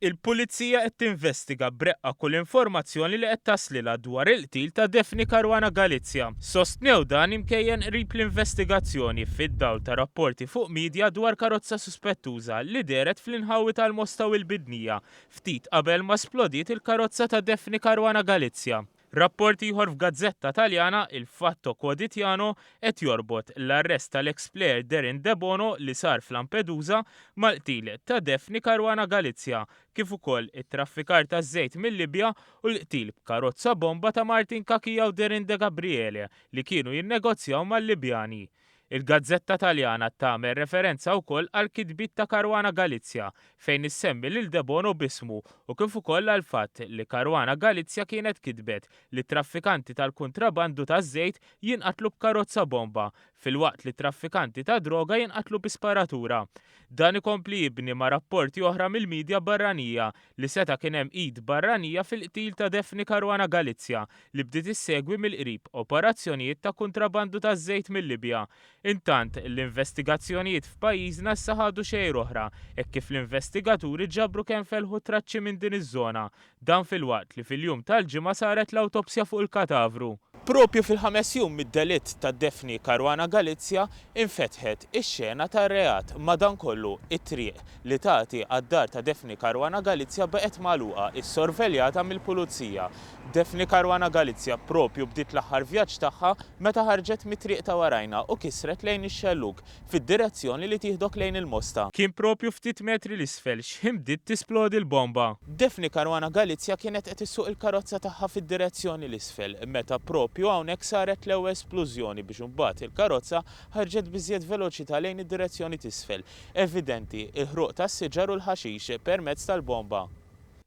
Il-Pulizija qed tinvestiga b'reqqa kull informazzjoni li qed taslilha dwar il-qtil ta' Daphne Caruana Galizia. Sostnew dan imkejjen qrib l-investigazzjoni fid-dawl ta' rapporti fuq midja dwar karozza suspettuża li deret fl-inħawi tal-Mostaw il-Bidnija ftit qabel ma splodiet il-karozza ta' Daphne Caruana Galizia. Rapport ieħor f'Gazzetta Taljana, il-Fatto Quotidiano, qed jorbot l-arrest tal-ex plejer Derin De Bono li sar f'Lampedusa mal-qtil ta' Daphne Caruana Galizia, kif ukoll it-traffikar ta' żejt mill-Libja u l-qtil b'karozza bomba ta' Martin Kakija u Derin De Gabriele li kienu jinnegozjaw mal-Libjani. Il-Gazzetta Taljana tagħmel referenza wkoll għal kitbiet ta' Caruana Galizia fejn issemmi lil De Bono b'ismu u kif ukoll għal fatt li Caruana Galizia kienet kitbet li traffikanti tal-kontrabandu taż-żejt jinqatlu b'karozza bomba filwaqt li traffikanti ta' droga jinqatlu b'isparatura. Dan ikompli jibni ma' rapporti oħra mill-midja barranija li seta' kien hemm id barranija fil-qtil ta' Daphne Caruana Galizia li bdiet issegwi mill-qrib operazzjonijiet ta' kontrabandu taż-żejt mill-Libja. Intant, l-investigazzjonijiet f'pajjiżna issa ħadu xejn oħra, hekk kif l-investigaturi ġabru kemm felħu traċċi minn din iż-żona, dan filwaqt li fil-jum tal-ġimgħa saret l-awtopsja fuq il-kadavru. Propju fil-5 jum mid-delitt ta' Daphne Caruana Galizia infetħet ix-xena tar-reat madankollu it-triq li tagħti għad-dar ta' Daphne Caruana Galizia baqgħet magħluqa issorveljata mill-pulizija. Daphne Caruana Galizia propju bdiet l-aħħar vjaġġ tagħha meta ħarġet mit-triq ta' warajna u kisret lejn ix-xellug fid-direzzjoni li tieħdok lejn il-Mosta. Kien propju ftit metri l-isfel x'ħim bdiet tisplodi l-bomba. Daphne Caruana Galizia kienet qed issuq il-karozza tagħha fid-direzzjoni l-isfel meta propju hawnhekk saret l-ewwel esplużjoni biex imbagħad il-karozza ħarġet biżjed veloċità lejn id-direzzjoni t'isfel. Evidenti il-ħruq tas-siġar u l-ħaxix permezz tal-bomba.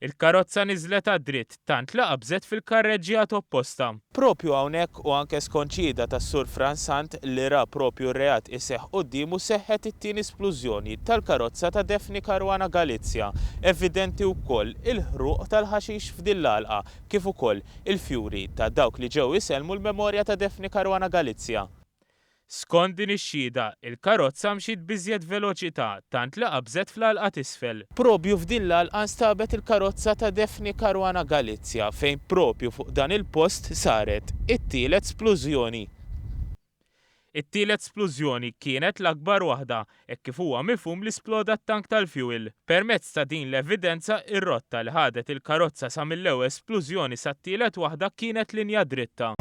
Il-karozza niżlet għad-dritt tant la qabżet fil-karreġġjat opposta. Propju hawnhekk u anke skonċida tas-Sur Fransant li ra propju r-reat iseħħ qudiemu seħħet it-tieni esplużjoni tal-karozza ta' Daphne Caruana Galizia. Evidenti wkoll il-ħruq tal-ħaxix f'din l-għalqa kif ukoll il-fjuri ta' dawk li ġew iselmu l-memorja ta' Daphne Caruana Galizia. Skont din ix-xhieda, il-karozza mxiet biżjed veloċità tant li qabżet fl-għalqa t'isfel. Propju f'din l-għalqa nstabet il-karozza ta' Daphne Caruana Galizia fejn propju fuq dan il-post saret it-tielet splużjoni. It-tielet splużjoni kienet l-akbar waħda hekk kif huwa mifhum li sploda t-tank tal-fuel. Permezz ta' din l-evidenza ir-rotta li ħadet il-karozza sa mill-ewwel splużjoni sa t-tielet waħda kienet linja dritta.